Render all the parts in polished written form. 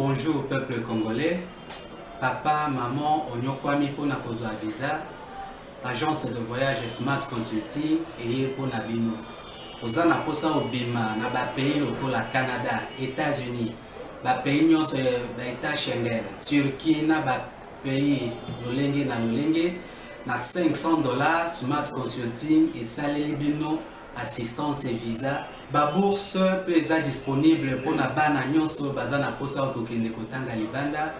Bonjour peuple congolais. Papa, maman, onyokwami pona kozwa visa. Agence de voyage Smart Consulting et pour Nabino. Oza na posa obima na ba pays lokola Canada, États-Unis, ba pays nyonso ba État Schengen, Turquie na ba pays lolenge na lolenge na $500 Smart Consulting et saleli bino assistance et visa. Ba bourse peut être disponible pour na bana nyonso baza na posa okokende kotanga libanda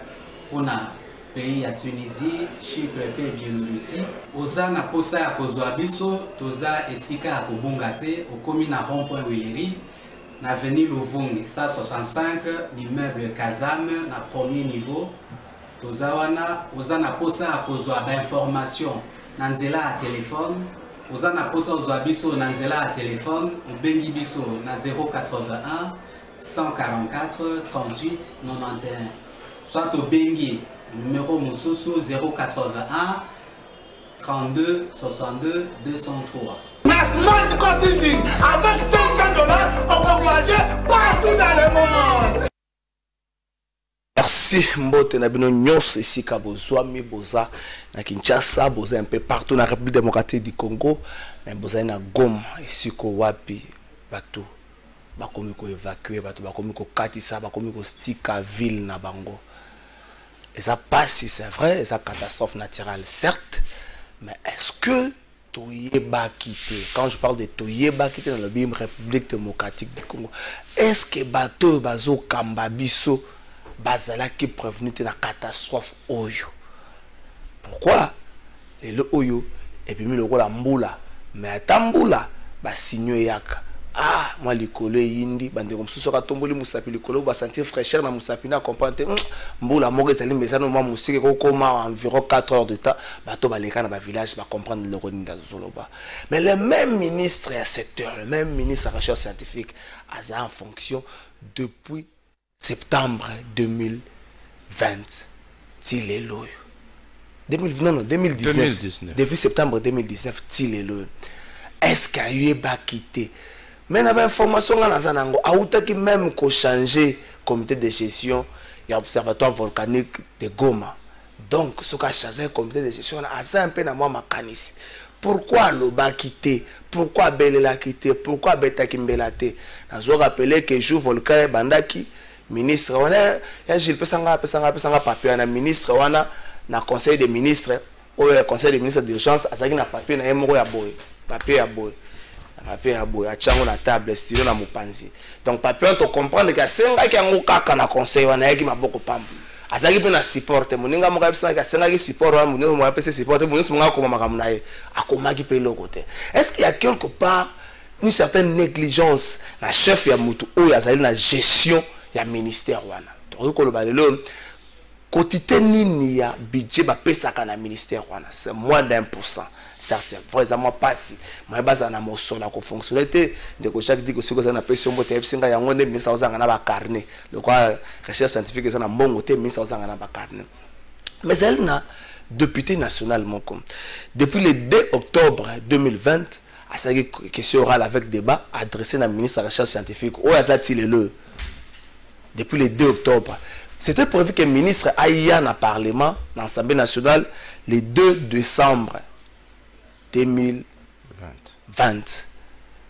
pour na pays ya Tunisie, Chypre et Biélorussie. Oza na posa ya kozwa biso, toza esika ya kobonga te, okomi na rond-point Willery, na avenue Louvungi, 165, l'immeuble Kazam, na premier niveau. Toza wana, oza na posa ya kozwa ba information na nzela ya téléphone. Oza na posa ozwa biso na nzela ya téléphone, obengi biso na 081 144 38 91. Soit obengi numéro Moussousou 081 32 62 203. Smart Consulting, avec $500, on peut voyager partout dans le monde. Merci mbote na bino nyonso esika bozwami boza na Kinshasa, boza un peu partout na République démocratique du Congo, mais boza na Goma esiko wapi bato bakomi ko évacuer, bato bakomi ko katisa, bakomi ko stika ville na bango. Et ça passe, si c'est vrai, c'est une catastrophe naturelle, certes, mais est-ce que Toyeba quitté, quand je parle de Toyeba quitté dans la République démocratique du Congo, est-ce que bateau bazo kambabiso bazala qui prévenu de la catastrophe Oyo? Pourquoi le Oyo et puis le rôle Mboula, mais à Tamboula, ba signo yaka. Ah, moi les collègues yindi, bande comme ça tomboli musapi les collègues va sentir fraîcheur na musapi na comprendre. Mboula moge sali mais ça no moi musiki ko koma environ 4 heures de temps, bato baleka na ba village va comprendre le roninda zoloba. Mais le même ministre à secteur, le même ministre à recherche scientifique a en fonction depuis septembre 2020. Til est loyo. 2019. Depuis septembre 2019, til est loyo. Est-ce qu'il y a eu quitté? Mais dans l'information, on a qui même qu'on changer comité de gestion et observatoire volcanique de Goma. Donc, ce qui a changé le comité de gestion, on a un peu dans moi canis. Pourquoi le bas quitté? Pourquoi Belle l'a quitté? Pourquoi Beta Kimbelate? On a rappelé que jour volcan Bandaki, ministre, on a Gilles Pesanga papier, on a ministre, on a conseil des ministres, ou conseil des ministres d'urgence, à ça qui n'a papier, on a un papier à boy. Papier à boy, à chango na table, stylo na mupanzi. Donc papier on te comprendre que senga ki ango kaka na conseil wana yaki maboko pamba. Azaki pe na support moninga mo ka senga ki support wana moninga mo ka support moninga mo ngako mama na ye akomaki pe le côté. Est-ce qu'il y a quelque part une certaine négligence na chef ya mutu oyo azali na gestion ya ministère wana? Donc ko lo balelo quotité nini ya budget ba pesaka na ministère wana, c'est moins d'1%. Certes, vraiment pas si. Moi, base na moso la fonctionnalité de ko chaque dit que ce que ça na pression bote singa ya ngone ministre ozanga na ba carnet. Le quoi recherche scientifique ça na mbongo te ministre ozanga na ba carnet. Mais elle na député national moko. Depuis le 2 octobre 2020, à sa question orale avec débat adressé à la ministre de la recherche scientifique au Azati le. Depuis le 2 octobre, c'était prévu que le ministre aille dans le Parlement, dans l'Assemblée nationale, le 2 décembre 2020.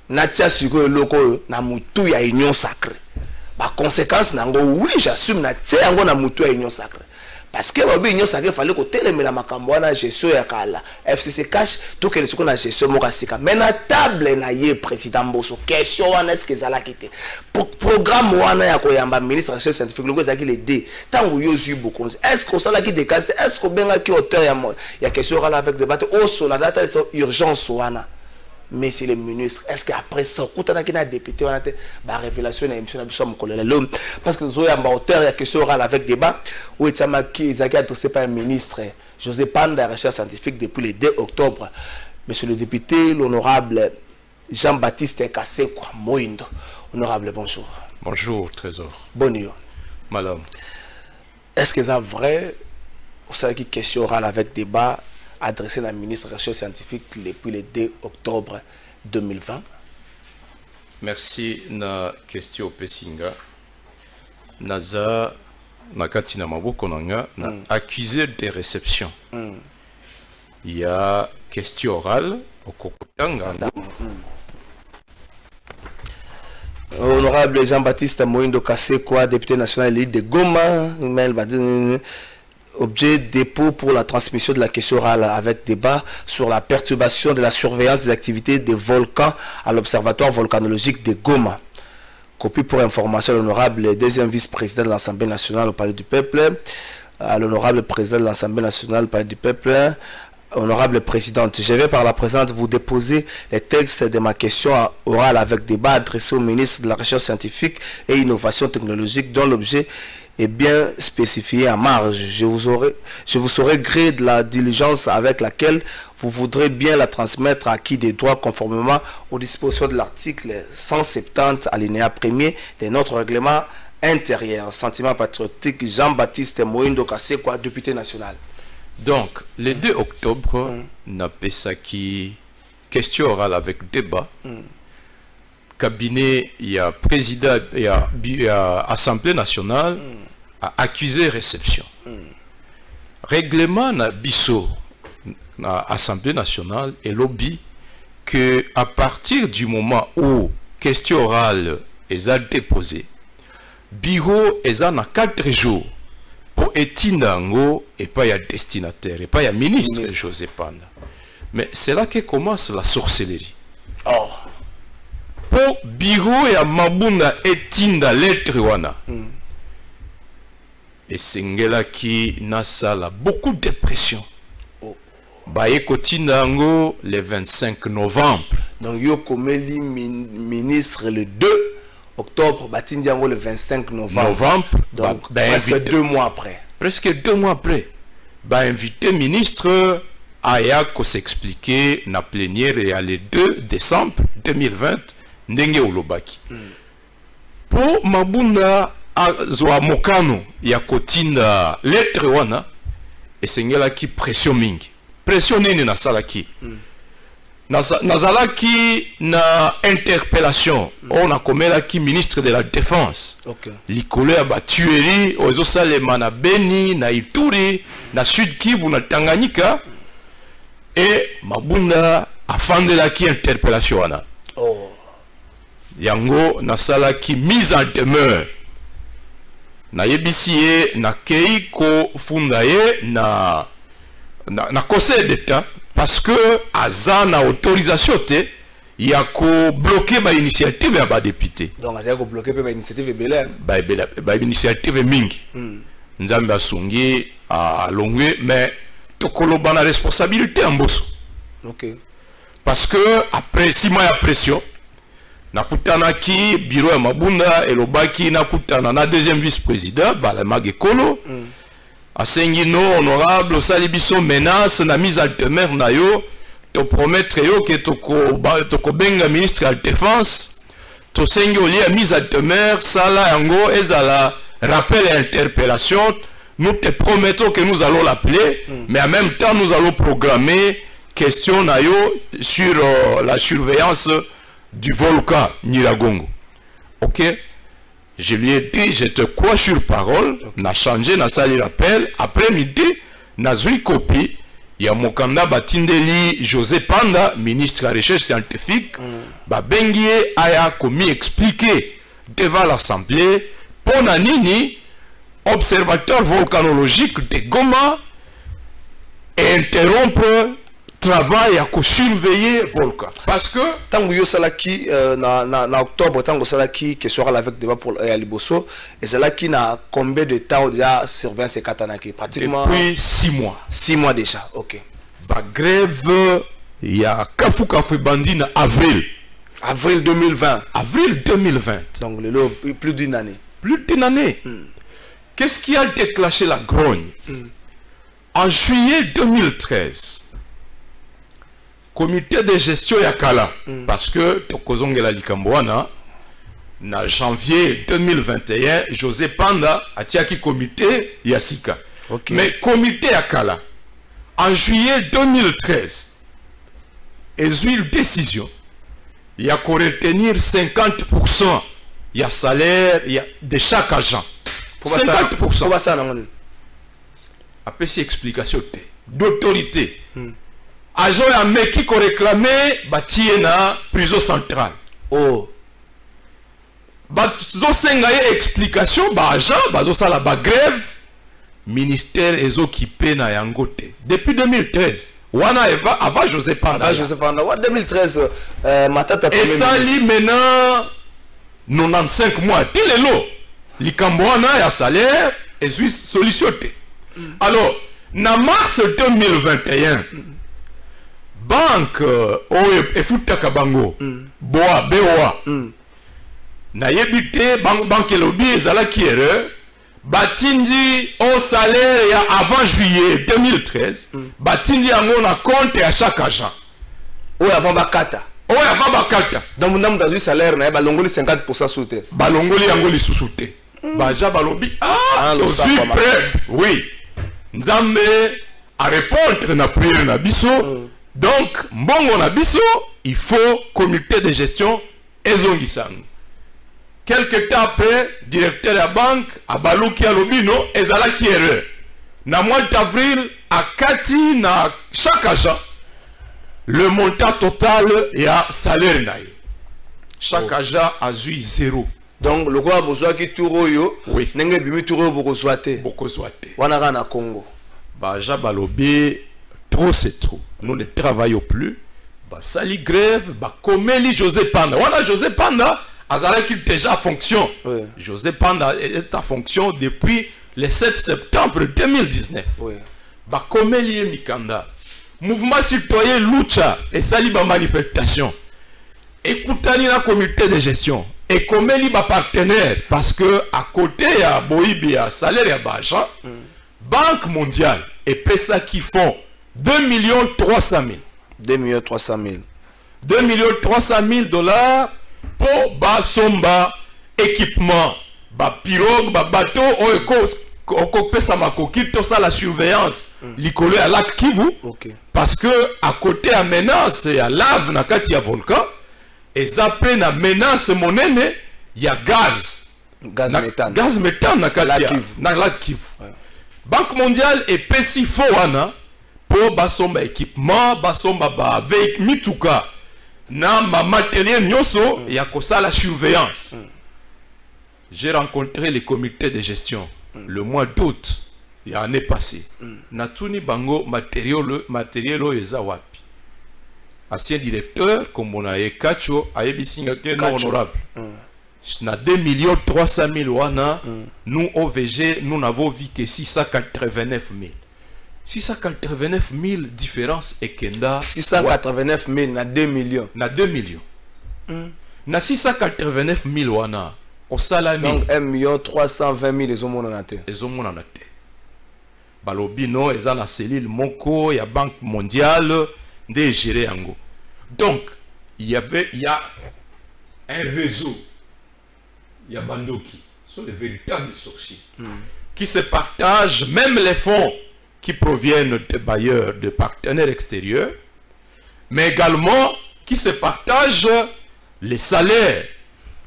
Natia Sugo loko na mutu ya union sacrée. Ba conséquence nango oui, j'assume natia yango na mutu ya union sacrée. Parce que ba union sacrée fallait ko telemela makambo na gestion ya kala. FCC cash to que le na gestion mokasika. Mais na table na ye président Boso question wana est-ce que zala kité. Programme wana ya koyamba ministre de la recherche scientifique loko zaki le D. Tango yozu bokonzi. Est-ce que ça la ki décasse? Est-ce que benga ki auteur ya question orale avec débat au sur la date urgence wana? Mais c'est le ministre. Est-ce qu'après ça, quand on a un député, on a une révélation dans l'émission de l'homme? Parce que nous avons un auteur, il y a question orale avec débat, où il a été adressé par le ministre José Panda, de la recherche scientifique, depuis le 2 octobre. Monsieur le député, l'honorable Jean-Baptiste Kassekwa Moindo. Honorable, bonjour. Bonjour, Trésor. Bonjour. Madame. Est-ce que c'est vrai, vous savez qu'il y a question orale avec débat, adressé à la ministre de la Recherche scientifique depuis le 2 octobre 2020? Merci na question Pessinga. Naza nakati na maboko nanga na accusé de réception. Il y a question orale au Kokotanga. Honorable Jean-Baptiste Moïndo Kassekwa, député national élite de Goma, objet dépôt pour la transmission de la question orale avec débat sur la perturbation de la surveillance des activités des volcans à l'observatoire volcanologique de Goma. Copie pour information à l'honorable deuxième vice-président de l'Assemblée nationale au Palais du Peuple, à l'honorable président de l'Assemblée nationale au Palais du Peuple. Honorable présidente, je vais par la présente vous déposer les textes de ma question orale avec débat adressé au ministre de la Recherche scientifique et innovation technologique dont l'objet est bien spécifié en marge. Je vous saurai gré de la diligence avec laquelle vous voudrez bien la transmettre à qui des droits conformément aux dispositions de l'article 170 alinéa 1er de notre règlement intérieur. Sentiment patriotique, Jean-Baptiste Moïndo Kassekwa, député national. Donc, le 2 octobre, n'a pas ça qui question orale avec débat. Cabinet, il y a président, il y a Assemblée nationale a accusé réception. Règlement na biso na Assemblée nationale et lobby que à partir du moment où question orale est déposée, bureau est en 4 jours. Pour Etindango et pas y a destinataire et pas y a ministre José Panda. Mais c'est là que commence la sorcellerie. Oh. Pour bureau et à Mabunda Etinda lettre wana. Et Sengela qui n'a ça là beaucoup de pression. Oh. Baye Kotindango le 25 novembre. Donc yo komeli ministre le 2 octobre, Batindiango le 25 novembre. Donc, presque 2 mois après. Presque 2 mois après. Invité ministre Aya ko s'expliquer na plénière et le 2 décembre 2020 ndenge olobaki. Pour Mabunda azwa mokano ya kotinda lettre wana esengela ki pression mingi. Pression nini na salaki. Nazalaki na interpellation on a komelaki ministre de la défense likolo ya batuerie ozo salema na Beni na Ituri na Sud Kivu na Tanganyika et Mabunda afandelaki interpellation wana yango nasalaki mise en demeure na yebisi na keiko funda ye na conseil d'état parce que Azana autorisation te y a ko bloquer ba initiative ya ba député. Donc a ko bloquer ba initiative belé. Ba initiative mingi. Nzambe asungi a longwe mais tokoloba na responsabilité en bosso. OK. Parce que après 6 mois de pression nakutana ki bureau ya Mabunda elobaki nakutana na deuxième vice-président bala magekolo. Asengino honorable salibiso menace na mise en demeure na yo to promettre yo que toko benga ministre de la défense to sengi oli a mise en demeure sala yango ezala rappel et interpellation. Nous te promettons que nous allons l'appeler mais en même temps nous allons programmer question na yo sur la surveillance du volcan Nyiragongo. OK. Je lui ai dit, je te crois sur parole, n'a changé, n'a sali l'appel. Après midi, n'a zui copie. Il y a Mokanda Batindeli José Panda, ministre de la Recherche scientifique. Babengie aya commis expliquer devant l'Assemblée. Pour Nanini, observateur volcanologique de Goma, et interrompre travail à surveiller volcan parce que tango yo salaki na octobre tango salaki que sera avec débat pour Liboso et salaki na combien de temps déjà surveillance katanaki pratiquement depuis 6 mois 6 mois déjà. OK. Ba grève il y a kafu bandi na avril 2020 avril 2020 donc plus d'une année Qu'est-ce qui a déclenché la grogne? En juillet 2013 comité de gestion Yakala, parce que Tokozongela Likamboana, na janvier 2021, José Panda a tiaki comité Yassika. Okay. Mais comité Yakala, en juillet 2013, ils ont eu une décision. Il y a qu'à retenir 50% il y a salaire de chaque agent. 50%. Pour ça, non. Après, c'est explication d'autorité. Agent ya meki ko réclamé batie na prison centrale. Oh. Bazo senga ye explication ba agent bazo sala ba grève ministère est occupé na yangote. Depuis 2013. Wana eva avant José Panda. Avant José Panda. 2013 matata et ça li maintenant 95 mois. Tilelo likambo wana ya salaire et solution. Alors, na mars 2021 banque efutaka bango boa bewa na yebite banque lobi ezalaki erreur batindi au salaire ya avant juillet 2013 batindi yango na compte à chaque agent avant bakata donc ndam dans salaire na balongoli 50% sauté balongoli yango lisusu te baja balobi to suis prêt oui nzambe à répondre na prière na biso. Donc, mbongo na biso, il faut comité de gestion ezongisang. Quelque temps après, directeur de la banque, a balouki a lobino, ezalaki erreur. Na mois d'avril, à Kati, na chaque agent, le montant total est à salaire naï. Chaque agent a eu 0. Donc, le quoi a besoin qui touro yo, oui. Nenge bimi touro boko soate. Boko soate. Wanara na Congo. Baja balobi. Trop c'est trop. Nous ne travaillons plus. Bah, sali grève, bah, comme José Panda. Voilà, José Panda, Azara qui déjà fonction. Oui. José Panda est en fonction depuis le 7 septembre 2019. Oui. Bah, comme Mikanda. Mouvement citoyen Lucha et sali ba manifestation. Écoutez la comité de gestion. Et comme ba partenaire, parce que à côté, il y a Boïbi, à salaire, il y a Baja. Banque mondiale et PESA qui font 2 300 000. 2 300 000. 2 300 000 $ pour ba somba équipement, ba pirogue, ba bateau, on pesa makoki tout ça la surveillance, l'icolo à lac Kivu. Parce que à côté à menace il y a lave na kati ya volcan et zappé na menace monene il y a gaz méthane. Gaz méthane na kati na lac Kivu. Banque mondiale et pesi foana pour basomba équipement, basomba ba véhicule mituka na ma matériel nyoso ya kosa la surveillance. J'ai rencontré les comités de gestion le mois d'août il y a l'année passée. Natuni bango matériel eza wapi. Ancien directeur comme on a Kacho ayebisinga ke non honorable. Na 2 300 000 wana, nous OVG, nous n'avons vu que 689 000. 689 000 différence et kenda. 689 000 na 2 millions. Na 2 millions. Na 689 000 wana, au salami. Donc 1 320 000 les hommes en a. Les hommes en a. Balobino, ils ont la cellule Moko, il y a Banque mondiale, des gérés ango. Donc, il y a un réseau. Il y a Bandoki, ce sont les véritables sorciers qui se partagent même les fonds qui proviennent de bailleurs, de partenaires extérieurs, mais également qui se partagent les salaires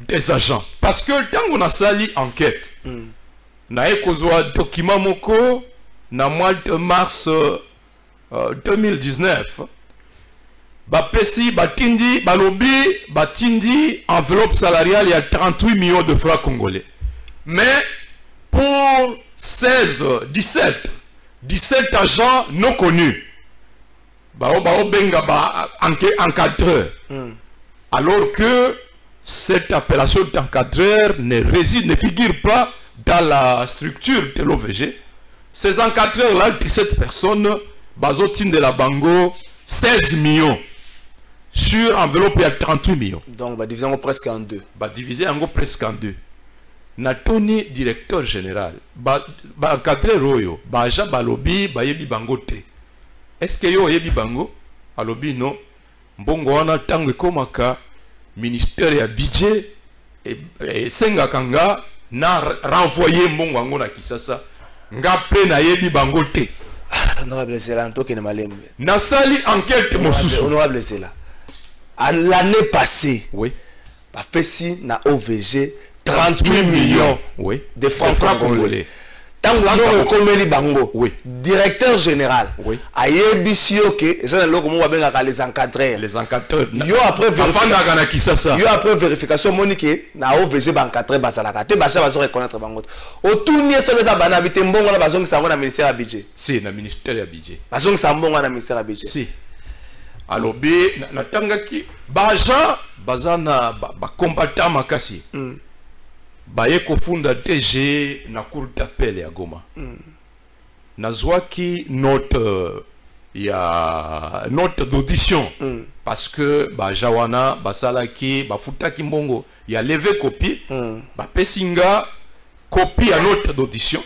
des agents. Parce que tant qu'on a sali enquête, on a un document moko na mois de mars 2019. Bapesi, batindi, balobi, batindi, enveloppe salariale, il y a 38 millions de francs congolais. Mais pour 17 agents non connus, encadreur. Alors que cette appellation d'encadreur ne figure pas dans la structure de l'OVG. Ces encadreurs-là, 17 personnes, bazotine de la Bango, 16 millions. Sur enveloppe, il y a 38 millions. Donc, bah, divisé presque en deux. Bah, divisé en presque en deux. Natoni, directeur général, bah, encadré Royo, bah, aja balobi, bah, yebi bango te. Est-ce que yo yebi bango? Alobi, non. Mbongo wana tango komaka, ministère ya budget, et senga kanga, na renvoyé mbongo wango na Kisasa, nga pe na yebi bango te. Honorable Zela, Anto Kenemalem. Nasali enquête mosusu. Honorable Zela. L'année passée, oui. Bapesi na OVG 30 38 millions oui. de francs congolais. Tant que bango, oui. directeur général, oui. ayebisi yoke, et ça les encadreurs. Les encadreurs. Yo après vérification, monique na OVG bancadré basalaka te bacha bazo reconnaître bango. Otunie so les abana bité mbongo na bazongi sango na ministère ya budget. Si na ministère ya budget. Bazongi sango na ministère ya budget. Si. Alobi na tangaki baja bazana ba combattant makasi. Baye kofunda TG na cour d'appel ya Goma. Nazwaki note d'audition parce que bajawana basalaki bafutaki mbongo ya levé copie ba pesinga copie à note d'audition.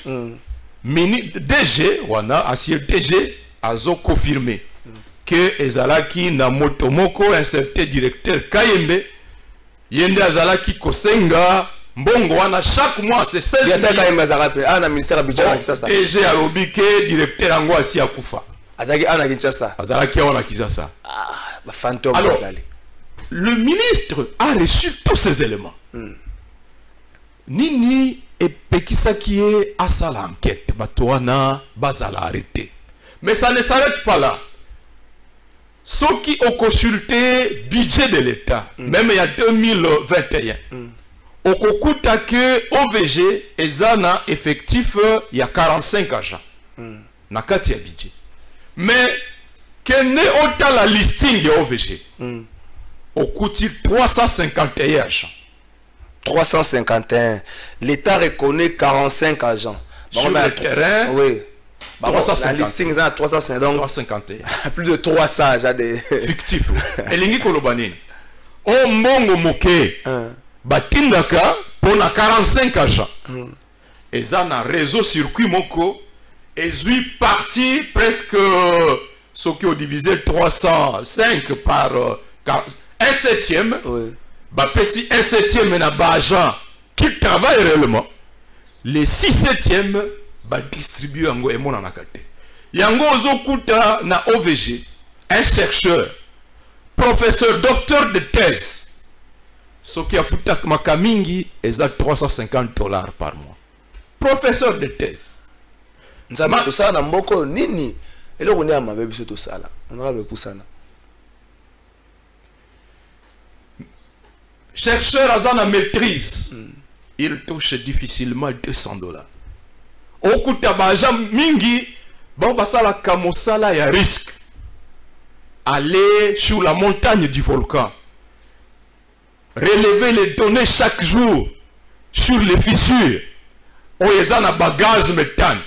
DG wana asier DG azo confirmé que ezalaki na motomoko un certain directeur Kayembe yende azalaki kosenga mbongo wana chaque mois c'est 16 millions. Na ministère budget DG alobi ke directeur ango asi akufa. Azalaki ona Kinshasa. Fantôme. Alors, le ministre a reçu tous ces éléments. Nini et Pekisaki a sa l'enquête. Batouana bazala arrêté. Mais ça ne s'arrête pas là. Ceux qui ont consulté budget de l'État, même il y a 2021, au Kokuta que OVG et Zana effectif, il y a 45 agents. Nakati ya budget. Mais que n'est autant la listing de OVG au coût 351 agents. 351. L'État reconnaît 45 agents. Sur le terrain, oui. 350. La listing est à 350. 351. Plus de 300 agents de... fictif. Et l'ingi kolobanine. O mbongo moke. Batindaka pour 45 agents. Et ça na réseau circuit moko. Et suis parti presque ce qui ont divisé 305 par un septième. Oui. Bah, si un septième n'a pas agent qui travaille réellement, les 6 septièmes bah, distribuent en go et mon anakate. Yango Zokuta na OVG, un chercheur, professeur, docteur de thèse, ce qui a foutu Makamingi, est à $350 par mois. Professeur de thèse. Nous avons tout ça dans Mboko, Nini. Et là, on est à ma bébé, tout ça là. On aura le poussana. Chercheur à la maîtrise, il touche difficilement $200. Au coup de mingi, bon, bah ça la kamosala y a risque. Aller sur la montagne du volcan, relever les données chaque jour sur les fissures. On y a un gaz méthane.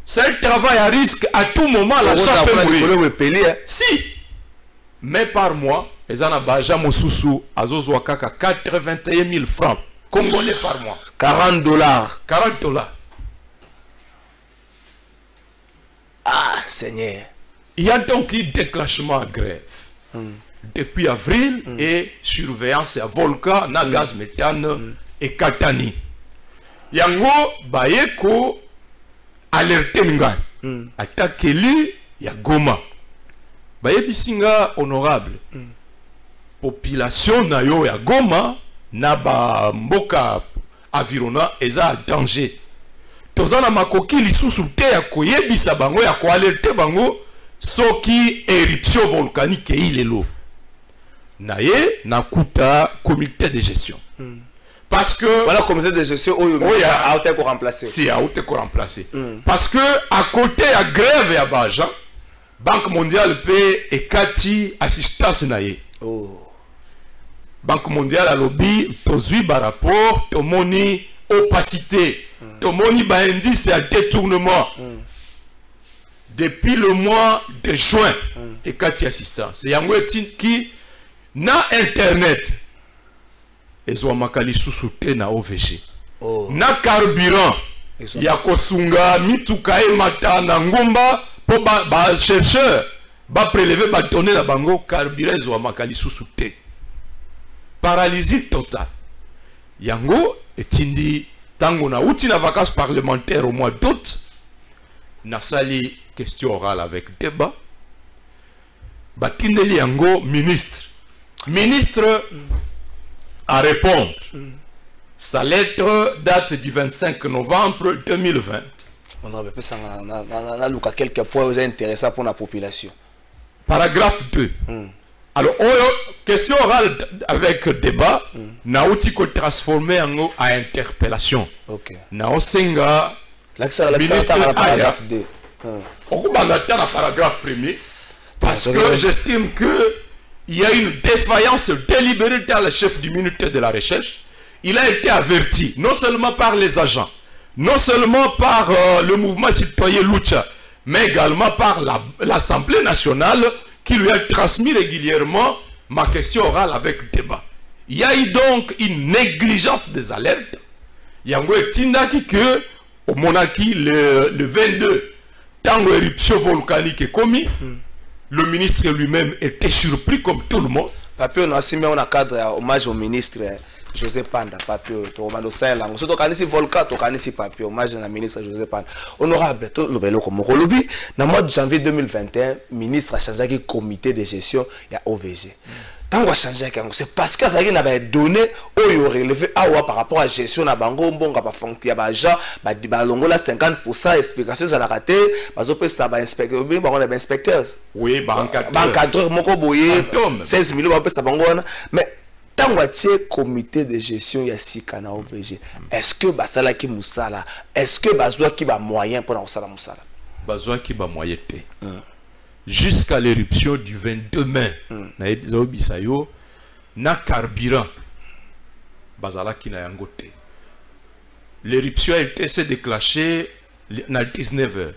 C'est un travail à risque à tout moment. La chape mourir. Si, mais par mois, les ana baja mosusu azozwa kaka 81 000 francs congolais par mois. $40. $40. Ah, Seigneur. Il y a donc eu déclenchement à grève. Depuis avril et surveillance à volcan, na gaz méthane et katani. Yango bayeko alerte nga. Attaque lui ya Goma. Bayebisinga honorable. Population na yo ya Goma na ba mboka avirona eza danger. Tozana makoki lisusu te ya koyebisa bango ya ko alerte bango soki éruption volcanique ilelo. Naye nakuta comité de gestion. Parce que voilà, comité de gestion a été remplacé. Si a été remplacé. Parce que à côté à grève et à Bajan, Banque mondiale paie et Kati assistance naye. Oh. Banque mondiale a lobby produit par rapport tomoni opacité, tomoni ba indice à détournement. Depuis le mois de juin et Kati assistance. C'est yango qui na internet. Ezo makali susute na OVG. Oh. Na carburant. Ya kosunga mituka e mata na ngomba pour ba chercheur ba prélever ba donner la bango carburant ezo makali susute. Paralysie totale. Yango etindi tango na uti na vacances parlementaires au mois d'août. Na sali question orale avec débat. Batindeli yango ministre. Ministre à répondre. Sa lettre date du 25 novembre 2020. On aurait pu s'en aller quelques points intéressants pour la population. Paragraphe 2. Alors, question orale avec débat, n'a outil qu'on transformer en à interpellation. Ok. N'a osenga. L'accent à la paragraphe 2. On va attendre la paragraphe 1er parce que j'estime qu'il y a une défaillance délibérée dans le chef du ministère de la Recherche. Il a été averti, non seulement par les agents, non seulement par le mouvement citoyen Lucha, mais également par l'Assemblée nationale qui lui a transmis régulièrement ma question orale avec débat. Il y a eu donc une négligence des alertes. Il y a un que au Monaki le 22, tant que l'éruption volcanique est commise, le ministre lui-même était surpris comme tout le monde. Papier, on a aussi mis un cadre hommage au ministre José Panda. Papier, tu as dit ça là. Surtout quand il y a volcan, tu as dit papier hommage au ministre José Panda. Honorable, tout le monde comme Mokolobi. Dans le mois de janvier 2021, le ministre a changé le comité de gestion, il y a OVG. Tant qu'on a changé, c'est parce que ça a été donné au relevé par rapport à la gestion de Bango, bon, il y a des gens, il y a 50% d'explications à la raté, parce que ça va inspecter, on a des inspecteurs. Oui, encadreur, 16 millions, mais tant qu'on a un comité de gestion, il y a 6 canaux OVG. Est-ce que Basala qui Moussala, est-ce que Bazoua qui a moyen pour Moussala Moussala? Bazoua qui a moyen. Jusqu'à l'éruption du 22 mai, na carburant bazala qui na yangote. L'éruption a été déclenchée à 19h.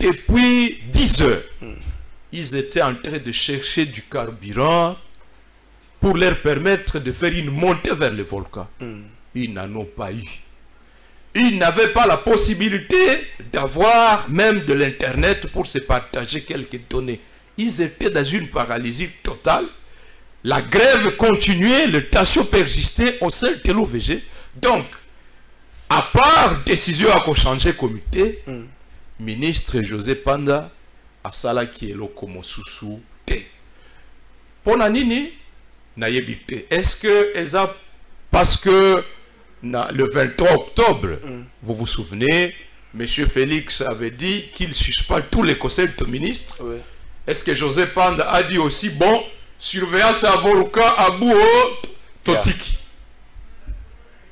Depuis 10h, ils étaient en train de chercher du carburant pour leur permettre de faire une montée vers le volcan. Ils n'en ont pas eu. Ils n'avaient pas la possibilité d'avoir même de l'internet pour se partager quelques données. Ils étaient dans une paralysie totale. La grève continuait, les tensions persistaient au sein de l'OVG. Donc, à part décision à changer comité, ministre José Panda a sala qui est locomosusu te. Pour Nanini, est-ce que parce que le 23 octobre, vous vous souvenez, M. Félix avait dit qu'il suspend tous les conseils de ministres. Oui. Est-ce que José Panda a dit aussi, bon, surveillance à volcan à Bouo Totiki?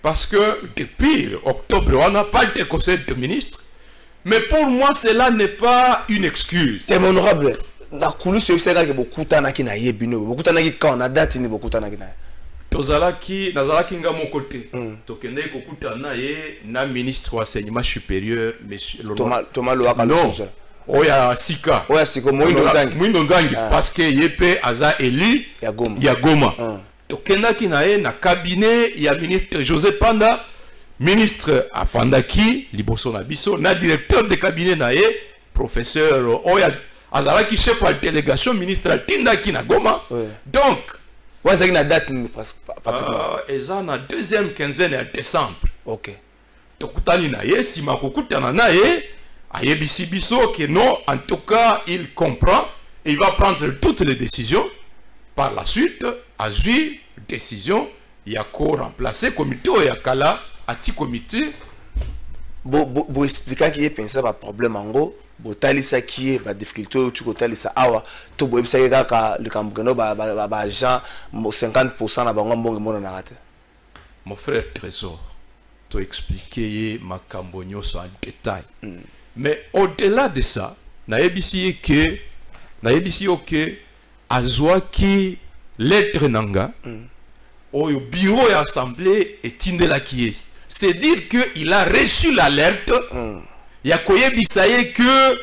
Parce que depuis octobre, on n'a pas été conseil de ministres. Mais pour moi, cela n'est pas une excuse. C'est honorable. Dans le coulisses, c'est que beaucoup de gens qui n'ont beaucoup de gens qui ont date, beaucoup de gens qui n'ont Tozalaki nga mon côté. Tokende kokutana ye na ministre wa enseignement supérieur monsieur Thomas Loaka. Non. Oya Sika. Oya Sika Mwindo Nzangi parce que yepe aza élu ya Goma. Tokenda ki na ye na cabinet ya ministre José Panda, ministre Afandaki liboso na biso na directeur de cabinet na ye professeur Oya azalaki chef de délégation ministre Tindaki na Goma. Donc ouais, c'est une date pratiquement. Ils ont la deuxième quinzaine de décembre. Ok. Tokutani na ye, si ma kokutana na ye, ayebisi biso que non, en tout cas, il comprend et il va prendre toutes les décisions. Par la suite, à une décision, il y a qu'à remplacer le comité ou il y a qu'à la comité. Vous expliquez qu'il y a pensé à un problème en gros. Botalisa qui est la difficulté tu botalisa awa to boyebisa kaka le kambugano ba gens 50% na bango mbongo mona na rate. Mon frère Trésor to expliquer ma cambonio en détail. Mais au-delà de ça, na yebisi que azwa ki lettre nanga au bureau et assemblée et tindela qui est. C'est dire que il a reçu l'alerte. Yakoye bisaye que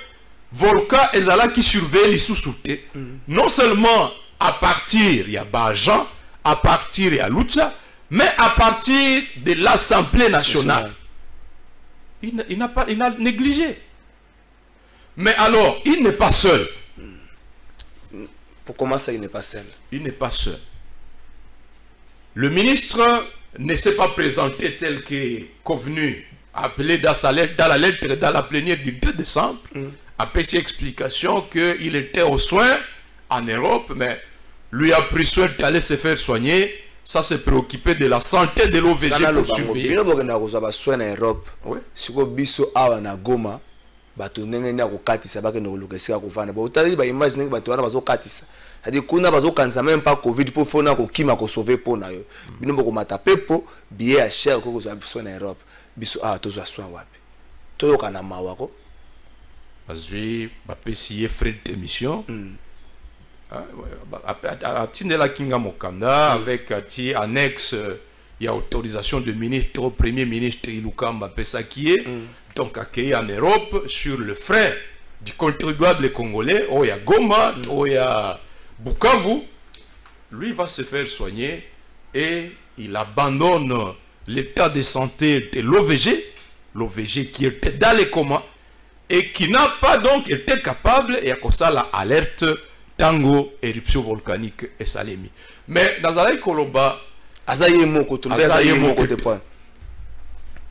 volcan ezala qui surveille les sous-soutés. Non seulement à partir il y a Bajan, à partir il y a Lucha, mais à partir de l'Assemblée nationale. Il n'a négligé. Mais alors, il n'est pas seul. Pour commencer, il n'est pas seul. Il n'est pas seul. Le ministre ne s'est pas présenté tel que convenu, appelé dans la lettre, dans la plénière du 2 décembre, a fait ses explications qu'il était aux soins en Europe, mais lui a pris soin d'aller se faire soigner ça se préoccuper de la santé de l'OVG pour surveiller. Soin en Europe. Oui. Si vous biso awa na Goma, bato nenge ni akokatisa bake no lokesika kofana. Ba utali ba image nenge bato wana bazokatisa. C'est-à-dire kuna bazokanisa même pas Covid pour fona ko kima ko sauver pona yo. Bino boko mata pepo billet à cher ko zo soin en Europe. Biso awa tozo soin wapi. Toyo kana mawako. Azui ba pesier frais d'émission. Atindela Kinga Mokanda avec ti annexe il y a autorisation de ministre au premier ministre Ilukamba Pesakie donc accueilli en Europe sur le frais du contribuable congolais oh ya Goma oh ya Bukavu lui va se faire soigner et il abandonne l'état de santé de l'OVG qui était dans les comas et qui n'a pas donc été capable et à cause ça la alerte Tango, éruption volcanique et Salemi. Mais dans la Koloba,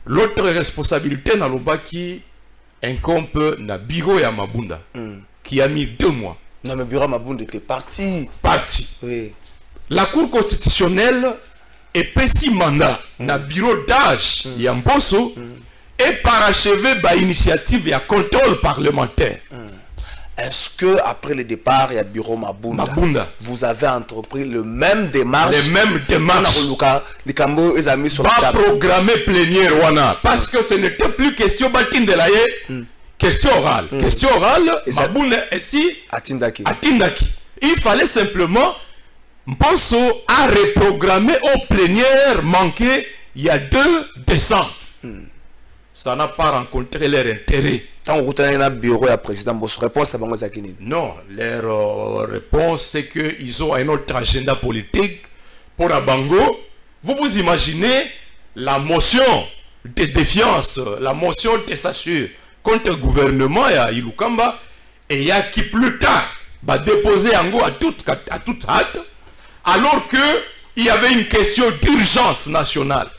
l'autre responsabilité dans le qui incombe na Biro ya Mabunda, qui a mis 2 mois. Non mais Biro Mabunda était parti. Oui. La Cour constitutionnelle est pessi mandat na bureau d'âge Yamboso et parachevé par initiative et à contrôle parlementaire. Est-ce que après le départ, il y a bureau Mabunda, vous avez entrepris le même démarche? Les mêmes démarches. Pas programmé plénière, Wana. Parce que ce n'était plus question de question orale. Question orale, Mabunda ici, Atindaki. Il fallait simplement, Mposo a reprogrammé au plénière manqué il y a 2 décembre. Ça n'a pas rencontré leur intérêt. Tant que bureau et président, votre réponse non, leur réponse c'est qu'ils ont un autre agenda politique pour la Bango. Vous imaginez la motion de défiance, la motion de s'assurer contre le gouvernement et à Ilukamba, et il y a qui plus tard va déposer en go à toute hâte, alors qu'il y avait une question d'urgence nationale,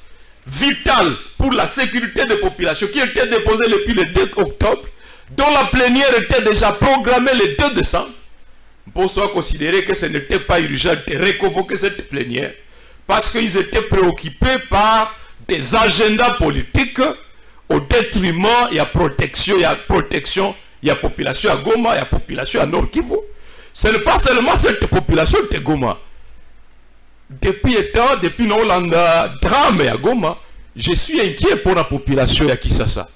vitale pour la sécurité des populations, qui était déposée depuis le 2 octobre, dont la plénière était déjà programmée le 2 décembre, pour soit considérer que ce n'était pas urgent de reconvoquer cette plénière, parce qu'ils étaient préoccupés par des agendas politiques au détriment, il y a protection, il y a population à Goma, il y a population à Nord Kivu. Ce n'est pas seulement cette population de Goma. Depuis nos Hollanda, drame à Goma, je suis inquiet pour la population à Kisasa.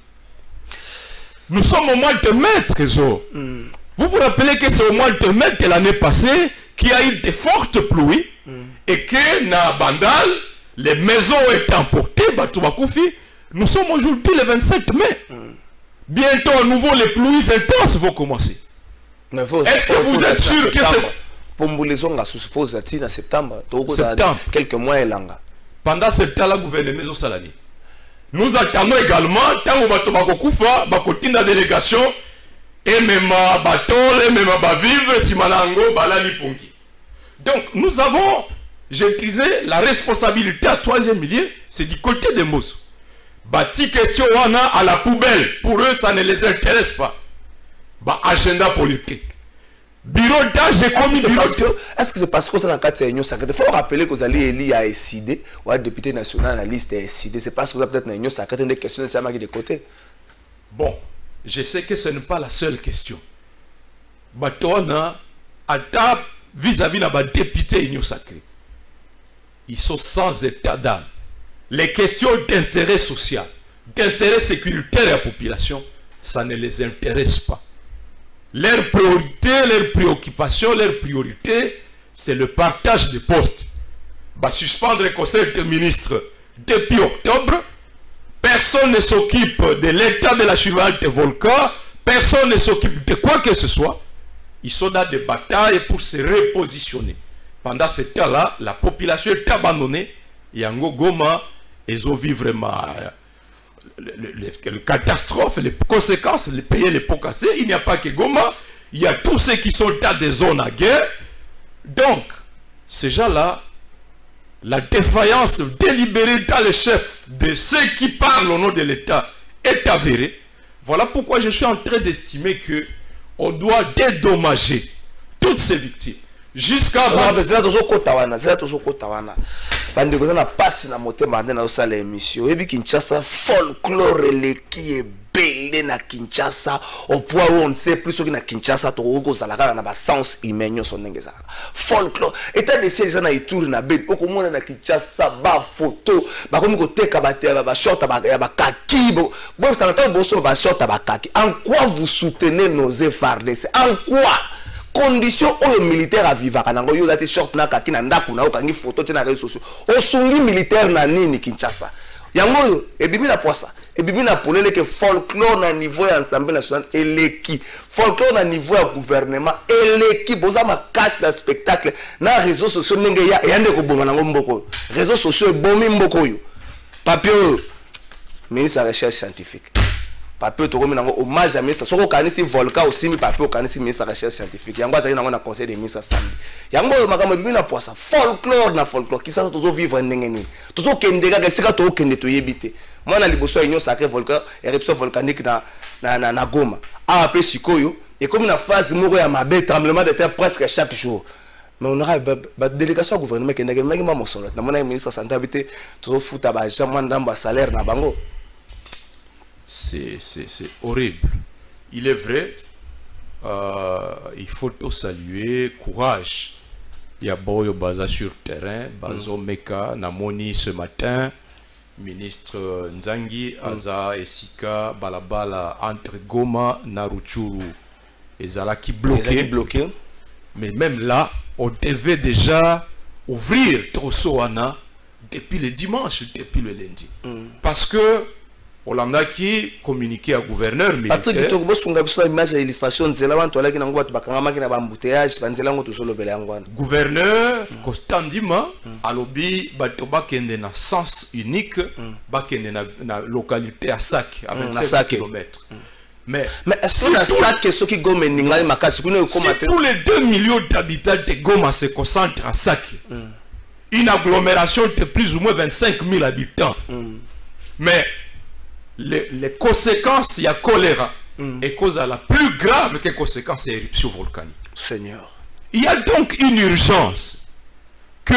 Nous sommes au mois de mai, Trésor. Vous vous rappelez que c'est au mois de mai de l'année passée qu'il y a eu de fortes pluies et que dans Bandal, les maisons étaient emportées, nous sommes aujourd'hui le 27 mai. Bientôt, à nouveau, les pluies intenses vont commencer. Est-ce que vous êtes sûr que c'est... septembre. Quelques mois et langa. Pendant ce temps, la gouvernement Salani. Nous attendons également, tant que nous avons délégation, et même bateau, et même vivre, si malango, balali pongi. Donc, nous avons, j'ai utilisé la responsabilité à 3e milieu, c'est du côté des Moussou. Bati question à la poubelle, pour eux, ça ne les intéresse pas. Agenda politique. Bureau d'âge de commission. Est-ce que c'est parce que ça n'a pas été une sacrée? Il faut rappeler que vous allez élire à SID, ou à député national, la liste est SID. C'est parce que vous avez peut-être une sacrée des questions de Samaki de côté. Bon, je sais que ce n'est pas la seule question. Batona, à table, vis-à-vis de la député union sacrée, ils sont sans état d'âme. Les questions d'intérêt social, d'intérêt sécuritaire à la population, ça ne les intéresse pas. Leur priorité, leur préoccupation, leur priorité, c'est le partage des postes. Suspendre le conseil des ministres depuis octobre. Personne ne s'occupe de l'état de la suivante volcan. Personne ne s'occupe de quoi que ce soit. Ils sont dans des batailles pour se repositionner. Pendant ce temps-là, la population est abandonnée. Yango Goma, ils ont vu vraiment les catastrophes, les conséquences, les payer les pots cassés. Il n'y a pas que Goma, il y a tous ceux qui sont dans des zones à guerre. Donc, ces gens-là, la défaillance délibérée dans le chef de ceux qui parlent au nom de l'État est avérée. Voilà pourquoi je suis en train d'estimer que on doit dédommager toutes ces victimes. Jusqu'à... bande ko na passe na motema ndena osala émission ebi Kinshasa folklore eleki ebele na Kinshasa au point où on ne sait plus ce que na Kinshasa to kozala na ba sens humain nyonso ndenge ezalaka folklore état de siège na Ituri na ben okomona na Kinshasa ba photo bakomi koteka ba short ba kaki bon ça n'entend bosso ba short ba kaki. En quoi vous soutenez nos FARDC? En quoi condition où le militaire a vivre kanango yo date short na kaki na ndaku na okangi photo tina réseaux sociaux osungi militaire na nini Kinshasa yango yo ebibi na poisa ebibi na polele que folklore na niveau ya ensemble national eleki folklore na niveau ya gouvernement eleki boza makasi na spectacle na réseaux sociaux ndenge ya yande ko bonga nango mboko réseaux sociaux bomi mboko yo papier ministre de la recherche scientifique papier to komi nango hommage à ministre soko kanisi volcan aussi mi papier kanisi ministre de la recherche scientifique yango azali nango na conseil des ministres samedi yango makambo ebibi na poisa folklore na folklore Kinshasa tozo vivre ndenge nini tozo kendeka ke sika to kende to yebite moi na liboso union sacré volcan éruption volcanique na Goma après sikoyo et comme na phase moko ya mabe tremblement de terre presque chaque jour mais on aura ba délégation gouvernement qui ndenge maki mama solo na mona ministre santé habité tozo futa ba jamon ndamba salaire na bango. C'est horrible. Il est vrai, il faut tout saluer, courage. Il y a Boyo Baza sur terrain, Bazo Meka, Namoni ce matin, ministre Nzangi, Aza Esika, Balabala entre Goma, Naruchuru et Zalaki bloqué. Mais même là, on devait déjà ouvrir Trosoana depuis le dimanche, depuis le lundi. Parce que Olanda qui communiquait à gouverneur militaire. Patrick Toko bosunga biso image ya illustration nzela bantu alaki nango batu bakanga maki na bambouteillage banzela ngo tosolo bele yangwana. Gouverneur Costandima alobi batu bakende na sens unique bakende na localité à Sac à 25 km. Mais est-ce que la Sac ce qui Goma ningali makasi kuno si tous les 2 millions d'habitants de Goma se concentrent à Sac. Une agglomération de plus ou moins 25 000 habitants. Mais les conséquences, il y a choléra. Et cause à la plus grave que conséquence, c'est éruption volcanique. Seigneur. Il y a donc une urgence que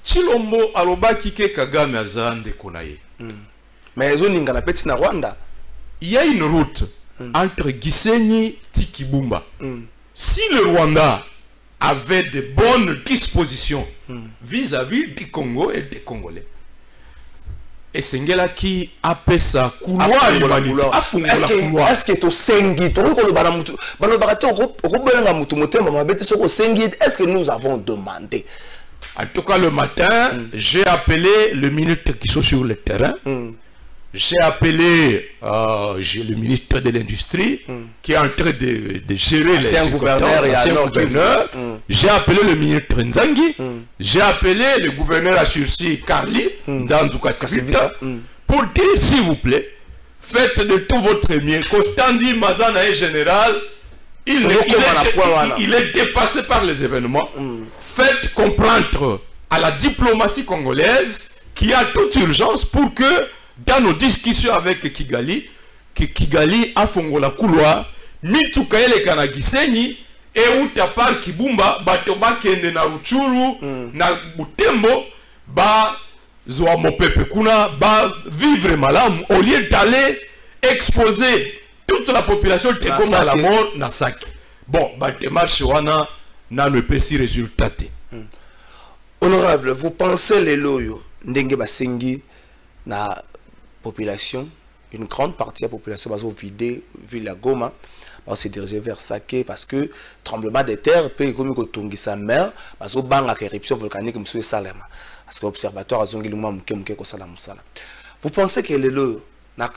Chilombo aloba kike Kagame azan de Konaye. Mais ils ont une petit na Rwanda. Il y a une route entre Gisenyi et Tikibumba. Si le Rwanda avait de bonnes dispositions vis-à-vis du Congo et des Congolais, et Sengela qui appelle ça couloir est-ce que to sengi to ko bana mutu bana bakate ko belenga mutu motema mabete soko sengi est-ce que nous avons demandé? En tout cas le matin j'ai appelé le ministre qui sont sur le terrain. J'ai appelé le ministre de l'Industrie qui est en train de gérer les gouverneurs. J'ai appelé le ministre Nzangi. J'ai appelé le gouverneur à sursis Carly Nzanzuka pour dire s'il vous plaît, faites de tout votre mieux. Costandi Mazana est général. Il est dépassé par les événements. Faites comprendre à la diplomatie congolaise qu'il y a toute urgence pour que dans nos discussions avec Kigali, que Kigali a fongola couloir, Mitukaele Kanagisenyi, et Utapar Kibumba, Batoba Kende na Ruchuru, na Butembo, ba Zoa Mopepe Kuna, ba vivre malam, au lieu d'aller exposer toute la population de Tegoma à la mort, na Saki. Bon, ba démarche wana, na ne peut si résultater. Honorable, vous pensez les loyaux, ndenge basengi na population, une grande partie de la population va se vider ville à Goma, va se diriger vers Saké parce que tremblement de terre peut comme que Tongi sa mère, parce que banga éruption volcanique monsieur Salema, parce que l'observatoire a zongi luma mke ko sala musala. Vous pensez que le na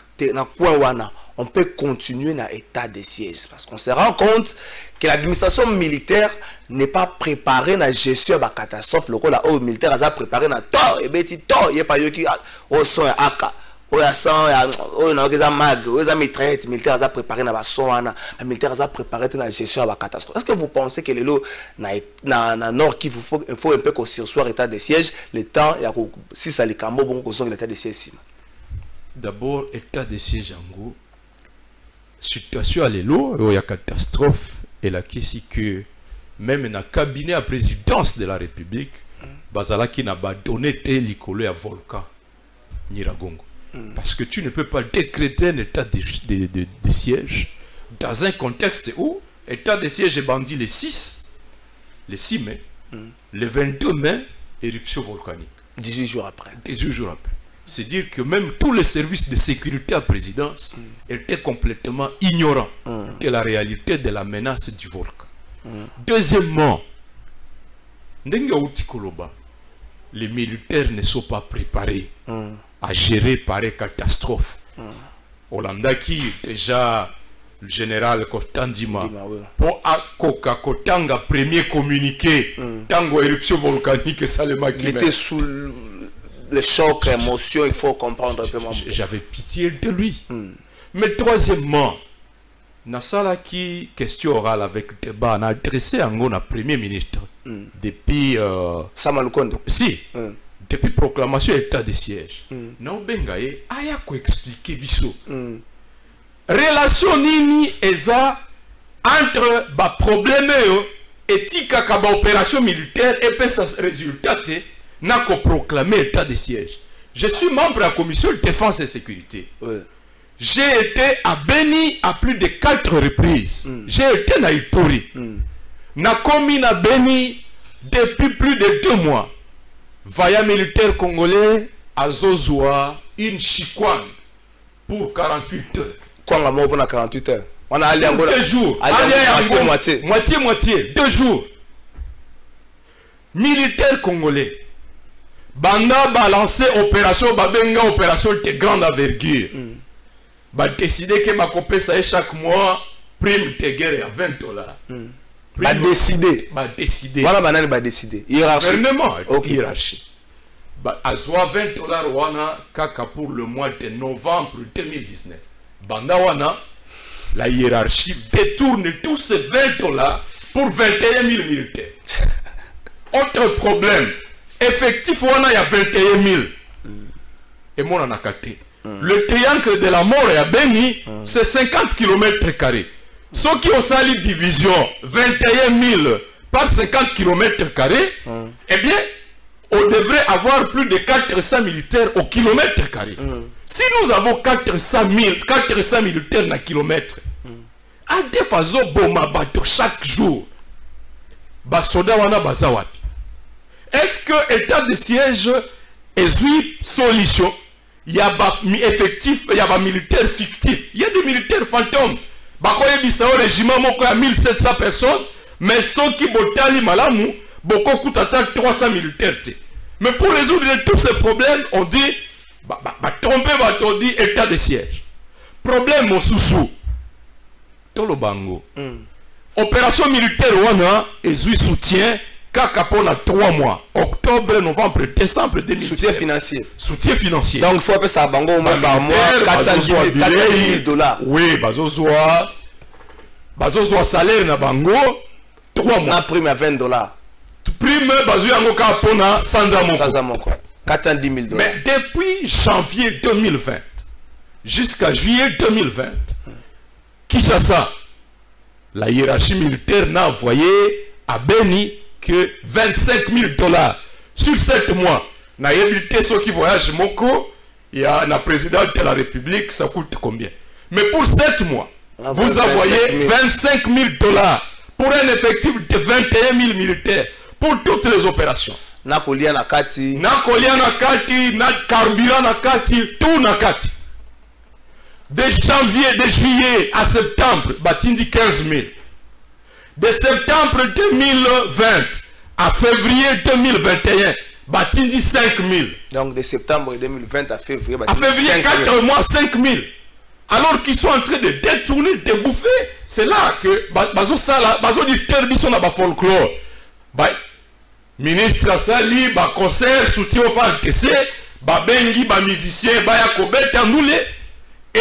Kouawana, on peut continuer dans état de siège parce qu'on se rend compte que l'administration militaire n'est pas préparée à la gestion de la catastrophe. Le rôle militaire a préparé à tort et beti tort, il y a pas eu qui au son aka. Il y a mag, il y a mitraillette, militaire a préparé na son militaire a préparé à la gestion de la catastrophe. Est-ce que vous pensez que le lot na nord qui faut un peu qu'on sursoir état de siège le temps il y a si ça les cambo bon qu'on l'état de siège. D'abord, état de siège en gros, situation à l'élo, il y a catastrophe, et là, qui que même dans le cabinet à présidence de la République, bazalaki na ba donné te likolo ya volcan Nyiragongo. Parce que tu ne peux pas décréter un état de siège dans un contexte où état de siège est bandit le 6 mai, le 22 mai, éruption volcanique. 18 jours après. 18 jours après. C'est dire que même tous les services de sécurité à présidence étaient complètement ignorants de la réalité de la menace du volcan. Deuxièmement, les militaires ne sont pas préparés à gérer pareille catastrophe. Hollanda qui déjà le général Kostandima pour Kotanga premier communiqué tango éruption volcanique Salema qui était sous le choc, l'émotion, il faut comprendre un peu. J'avais pitié de lui. Mais troisièmement, Nassala qui question orale avec débat, on a adressé à un premier ministre depuis Samalukonde. Si. Depuis proclamation état de siège. Non bengaye aya ko expliquer biso. Relation nini eza entre ba problème éthique ka ba opération militaire et puis ça résultat n'a ko proclamer état de siège. Je suis membre de la commission de défense et sécurité. J'ai été à Beni à plus de 4 reprises. J'ai été na Ituri. Na komi na Beni depuis plus de 2 mois. Vaya militaire congolais à Zozua, une chikwan pour 48 heures. Quoi, on a pour 48 heures? On a allé en 2 jours. Moitié. 2 jours. Militaire congolais. Banda balancé opération, babenga opération de grande envergure. Ba décidé que ma copie ça chaque mois prime de guerre à $20. Ba décidé. Voilà, banane ba décidé. Hiérarchie. Gouvernement. Ok. Hiérarchie. Ba azwa $20 wana kaka pour le mois de novembre 2019. Banda wana la hiérarchie détourne tous ces $20 pour 21 000 militaires. Autre problème. Effectif wana il y a 21 000. Et moi on a capté. Le triangle de la mort à Beni, c'est 50 km². Ceux qui ont sali division 21 000 par 50 km², eh bien, on devrait avoir plus de 400 militaires au kilomètre². Si nous avons 400 militaires na kilomètre, à des façons boma bateau chaque jour, basoda wana bazawat. Est-ce que état de siège est une solution? Il y a des effectifs, il y a des militaires fictifs, il y a des militaires fantômes. Bakoye bisa au régime moko ya 1700 personnes, mais ceux qui botali malamu, beaucoup coûtent à 300 militaires. Mais pour résoudre tous ces problèmes, on dit, on dit état de siège. Problème au sous-sous. Tolo bango. Opération militaire wana, et soutien. Kaka pendant 3 mois, octobre, novembre, décembre 2017. Soutien financier. Soutien financier. Donc il faut appeler ça à Bango au moins par mois, 410 000 $. Oui, bazozoa salaire na Bango, 3 mois. Na prime à $20. Prime, bazo yango ka pona Sanzamoko. 410 000 $. Mais depuis janvier 2020 jusqu'à juillet 2020, Kinshasa, la hiérarchie militaire n'a envoyé à Beni que 25 000 $ sur 7 mois. Na évité ceux qui voyagent Moko, il y a la présidente de la République, ça coûte combien? Mais pour 7 mois, vous envoyez 25 000 $ pour un effectif de 21 000 militaires pour toutes les opérations. Nakolia Nakati, na carburant Nakati, tout Nakati. De janvier, de juillet à septembre, Batindi 15 000. De septembre 2020 à février 2021, Batindi 5 000. Donc de septembre 2020 à février, à février 4 mois, 5 000. Alors qu'ils sont en train de détourner, de bouffer, c'est là que Bazo Sala, Bazo dit Terbiso na ba folklore. Ministre Sali, ba concert, soutien au FALTC, ba bengi, ba musicien, ba yakobet, tandoule. Et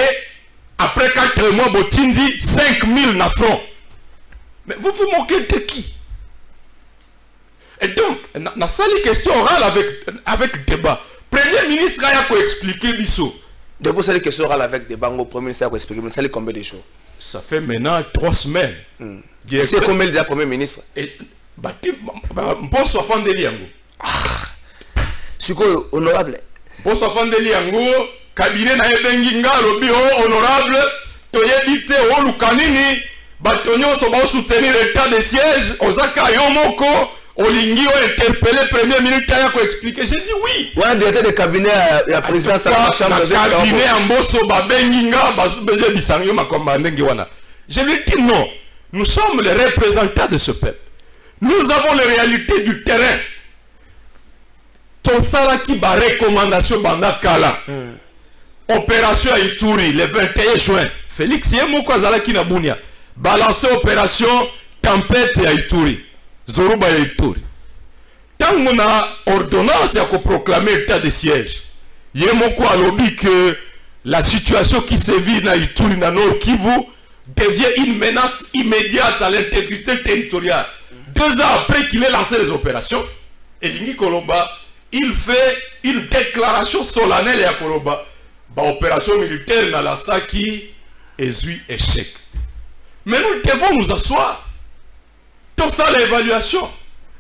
après 4 mois, Botindi 5 000 na front. Mais vous vous moquez de qui? Et donc, na sali question orale avec débat. Premier ministre a expliqué biso. D'abord, c'est les questions orales avec débat. Le premier ministre a expliqué. Mais ça, combien de jours? Ça fait maintenant 3 semaines. C'est combien de Premier ministre? Et bon, soit fan de liango. Sikoyo honorable. Pour sa fin de liango, cabinet na ebenginga lobi honorable, toyebite o lukanini, batonyo so ba soutenir l'état de siège, ozaka yomoko, olingi o interpeller premier ministre ya ko expliquer. J'ai dit oui. Ouais, directeur de cabinet la présidence de la chambre de cabinet amboso babenginga bazubeze bisanyo makomba ndenge wana. Je lui dis non. Nous sommes les représentants de ce peuple. Nous avons les réalités du terrain. Ton salaki ba recommandation banda kala. Opération à Ituri le 21 juin. Félix Yemoko azalaki na Bunia. Balancer opération tempête à Ituri. Zoruba ya Ituri. Tant qu'on a ordonnance à proclamer état de siège. Yemoko a lobby que la situation qui se vit na Ituri na Nord Kivu devient une menace immédiate à l'intégrité territoriale. 2 ans après qu'il ait lancé les opérations, Elingi Koloba, il fait une déclaration solennelle à Koloba. Opération militaire dans la Saki est échec. Mais nous devons nous asseoir. Tout ça, l'évaluation.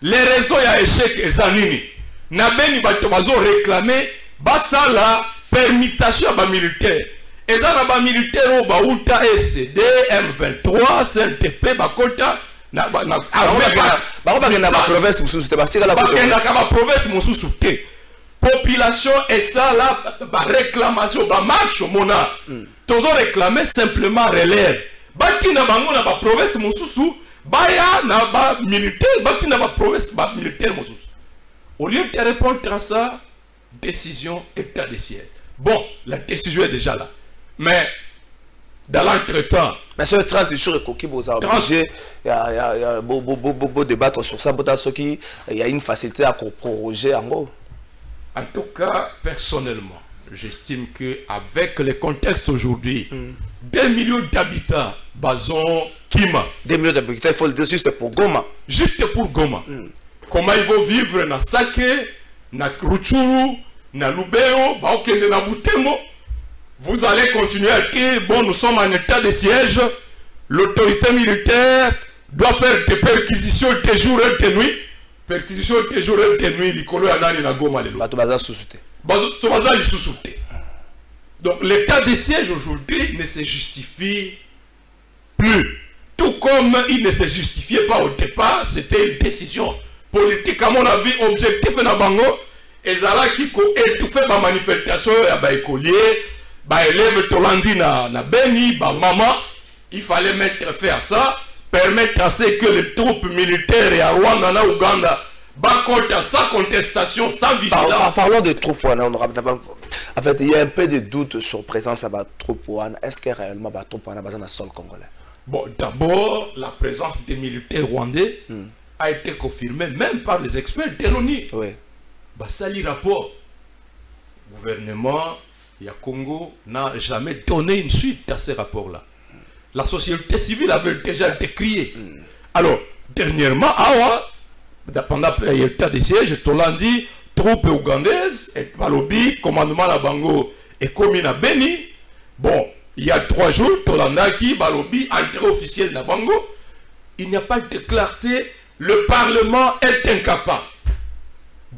Les raisons y a échec et zanini. Nabeni batobazo réclamé basa la permutation à militaire. Et ça la militaire au Baouta SCD M23 CNTP Bakota na province mususu te partir la province mususu te. Population et ça là réclamation ba marche mona. Tous ont réclamé simplement relève. Baki na bango na ba province mususu baya na ba militaire baki na ba province ba militaire mususu. Au lieu de répondre à ça, décision état de siège. Bon, la décision est déjà là. Mais dans l'entretemps, mais sur 30 jours et vous avez obligé de débattre sur ça. Il y a une facilité à proroger en gros. En tout cas, personnellement, j'estime qu'avec le contexte aujourd'hui, 2 millions d'habitants, Bazon, Kima. 2 millions d'habitants, il faut le dire juste pour Goma. Juste pour Goma. Comment ils vont vivre dans Sake, dans Rutshuru, dans Lubero, dans Nabutemo. Vous allez continuer à dire, bon, nous sommes en état de siège, l'autorité militaire doit faire des perquisitions de jour et de nuit. Perquisitions de jour et de nuit, l'icolo ya nani na Goma lelo. Batobaza sous-souté. Batobaza li sous-souté. Donc l'état de siège aujourd'hui ne se justifie plus. Tout comme il ne se justifiait pas au départ, c'était une décision politique, à mon avis, objectif na bango. Et Zala qui a étouffé ma manifestation, ya ba écolier, ba élève Tolandi na Beni, ba maman, il fallait mettre fin à ça, permettre à ce que les troupes militaires et à Rwanda, na Ouganda, bakote sans contestation, sans vigilance. Parlons de troupes, en fait, il y a un peu de doute sur présence à la troupe. Est-ce que réellement la troupe est dans le sol congolais? Bon, d'abord, la présence des militaires rwandais a été confirmée même par les experts de l'ONU. Oui. Sali rapport. Le gouvernement du Congo n'a jamais donné une suite à ces rapports-là. La société civile avait déjà été criée. Alors, dernièrement, pendant l'état de siège, Tolandi, troupes ougandaises, et Balobi, commandement à Bango et commune à Beni. Bon, il y a 3 jours, Tolandaki, Balobi, entrée officielle à Bango. Il n'y a pas de clarté. Le Parlement est incapable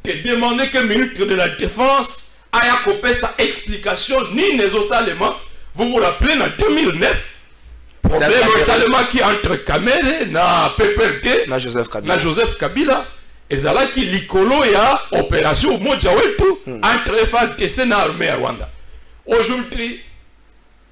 de demander que le ministre de la Défense ait coupé sa explication ni les Osalémans. Vous vous rappelez, en 2009, problème Osalémans qui entre Kamere, na PPRD, na Joseph Kabila, et Zala qui l'icolo et a opération au Modjawetu entre FATC et l'armée à Rwanda. Aujourd'hui,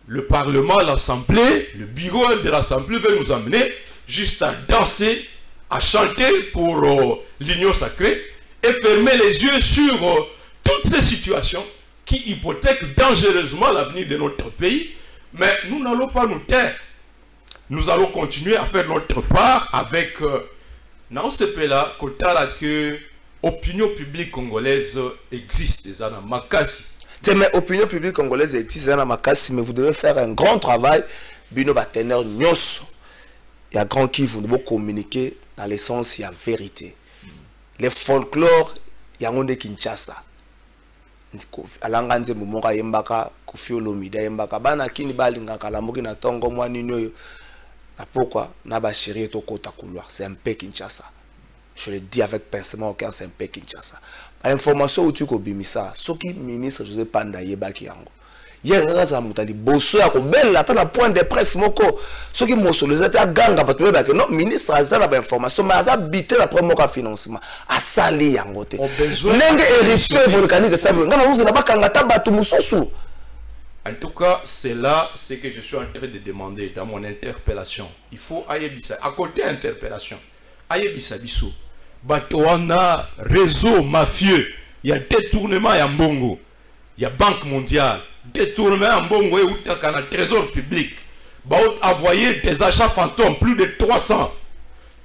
le Parlement, l'Assemblée, le bureau de l'Assemblée veut nous amener juste à danser, à chanter pour l'union sacrée et fermer les yeux sur toutes ces situations qui hypothèquent dangereusement l'avenir de notre pays. Mais nous n'allons pas nous taire. Nous allons continuer à faire notre part avec dans ce pays-là, que l'opinion publique congolaise existe. Mais l'opinion publique congolaise existe, mais vous devez faire un grand travail. Bino Batener Nyos. Il y a grand qui vous devez communiquer dans l'essence, il y a vérité. Les folklore, il y a un de Kinshasa. Alanganze Mumonga Yembaka, Kofi Olomide Yembaka, Bana Kini Balinga Kalamuki na Tongo Mwanino. Pourquoi Naba Chéri Toko Takouloir, c'est un peu Kinshasa. Je le dis avec pincement au cœur, c'est un peu Kinshasa. Information où tu as bimisa, ce qui ministre José Panda Yebaki Yango. Hier, grâce à Moutali, Bosso a belle attend la point de presse moko. Ce qui m'ont sollicité à Ganga, parce que non, ministre a ça information, mais a habité la première financement. A sali Yangote. N'engue éruption volcanique, ça veut. Non, vous n'avez pas Kangata Batumusosu. En tout cas, c'est là ce que je suis en train de demander dans mon interpellation. Il faut Ayebisa. À côté interpellation, Ayebisa Bissou. Batoana, réseau mafieux. Il y a détournement à Mbongo. Il y a Banque mondiale. Détournement à Mbongo et Outakana, trésor public. Baout a envoyé des achats fantômes, plus de 300.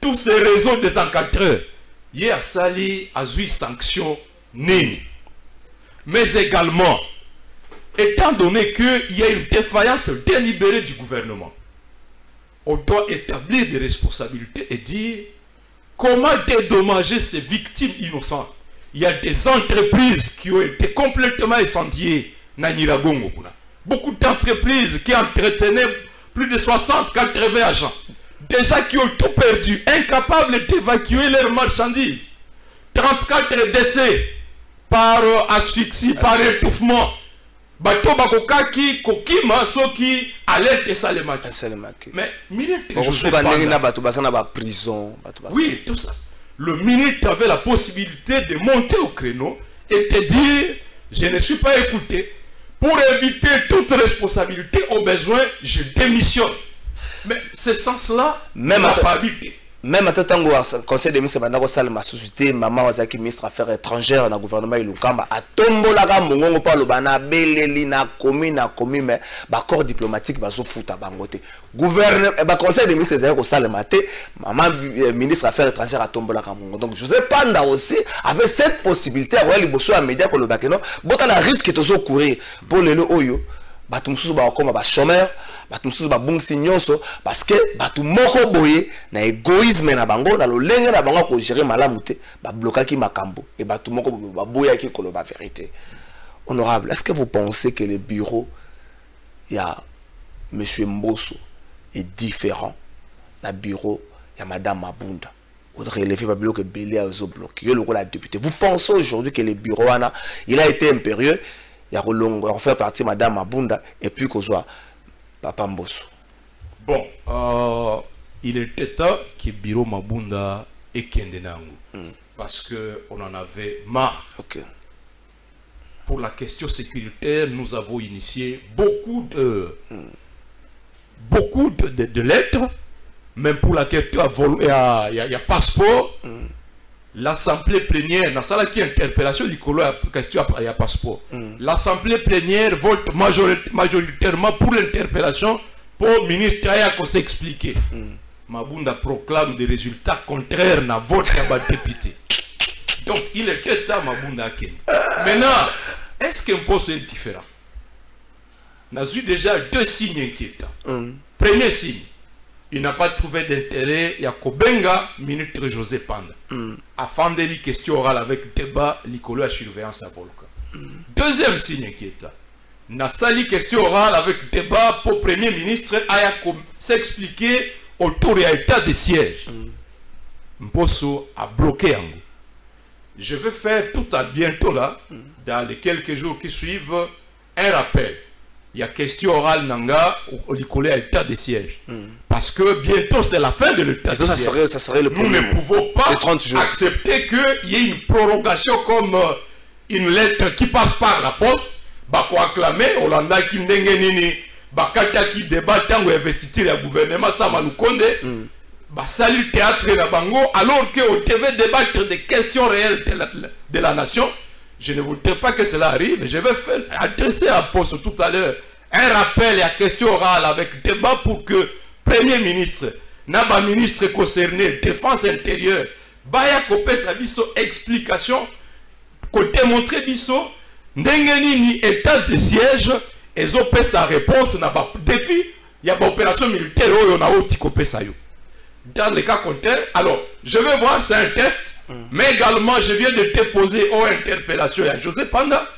Tous ces réseaux désencadrés. Hier, Sali a eu sanction nini. Mais également, étant donné qu'il y a une défaillance délibérée du gouvernement, on doit établir des responsabilités et dire comment dédommager ces victimes innocentes. Il y a des entreprises qui ont été complètement incendiées. Beaucoup d'entreprises qui entretenaient plus de 60-80 agents. Déjà qui ont tout perdu, incapables d'évacuer leurs marchandises. 34 décès par asphyxie, par échauffement. Bato bakokaki kokima soki alerte salemaki. Mais ministre José Panda, prison. oui, tout ça. Le ministre avait la possibilité de monter au créneau et de dire je ne suis pas écouté. Pour éviter toute responsabilité, au besoin, je démissionne. Mais ce sens-là, même n'a pas habité. Même à temps où conseil de ministre Bandako Sal ma société maman Wazaki ministre affaires étrangères dans le gouvernement Ilukamba a tombolaka mongongo pa lobana beleli na komi mais ba corps diplomatique ba zo futa bangote gouvernement ba conseil de ministre Zako Sal maté maman ministre affaires étrangères a tombolaka mongongo. Donc José Panda aussi avait cette possibilité à voir les bosso à média ko lobaka non bota la risque toujours courir pour le oyo batu mususu ba koma ba chômeur batu mususu ba bungsi nyonso parce que batu moko boye na égoïsme na bango na lolenge na bango ko gérer malamu te ba blokaki makambo et batu moko ba boya ki ko ba vérité. Honorable, est-ce que vous pensez que le bureau il y a monsieur Mbosso est différent na bureau il y a madame Mabunda au relevé ba bloqué belé à zo bloqué le la député. Vous pensez aujourd'hui que le bureau ana il a été impérieux il y a on fait partie madame Mabunda et puis qu'on soit papa Mbosso. Bon, il était temps que bureau Mabunda et Kendenangu parce que on en avait marre. Okay. Pour la question sécuritaire, nous avons initié beaucoup de lettres, même pour la question il y a passeport. L'assemblée plénière, dans ça qui interpellation du colo question il y a passeport. L'assemblée plénière vote majoritairement pour l'interpellation pour le ministre Ayako s'expliquer. Mabunda proclame des résultats contraires à vote de député. Donc il était temps Mabunda Ken. Maintenant, est-ce qu'un poste est différent? On a eu déjà deux signes inquiétants. Premier signe, il n'a pas trouvé d'intérêt, il y a Kobenga, ministre José Panda. Afin de lui question orale avec débat, l'icolo à surveillance à Volcan. Deuxième signe inquiétant, n'a sali question orale avec débat pour Premier ministre Ayako s'expliquer autour de l'état de siège. Mbosso a bloqué Ango. Je vais faire tout à bientôt là, dans les quelques jours qui suivent, un rappel. Il y a question orale Nanga au à l'état de siège. Parce que bientôt c'est la fin de l'état de siège. Ça serait le Nous ne pouvons pas accepter qu'il y ait une prorogation comme une lettre qui passe par la poste. Bako acclamé, Olanda qui ndengenini, bakata qui débat tant ou investiture le gouvernement Samalukonde. Salut théâtre na bango alors que au TV débattre des questions réelles de la nation. Je ne voudrais pas que cela arrive. Je vais faire adresser à poste tout à l'heure un rappel et à question orale avec débat pour que Premier ministre, Naba ministre concerné, défense intérieure, Baya Kopé Sabiso explication, côté montré Bisso, Ndengeni ni état de siège, et Zopé sa réponse n'a pas défi, il y a une opération militaire où on a aussi Kopé Sayo. Dans le cas contraire, alors, je vais voir, c'est un test, mais également, je viens de déposer aux interpellations à José Panda,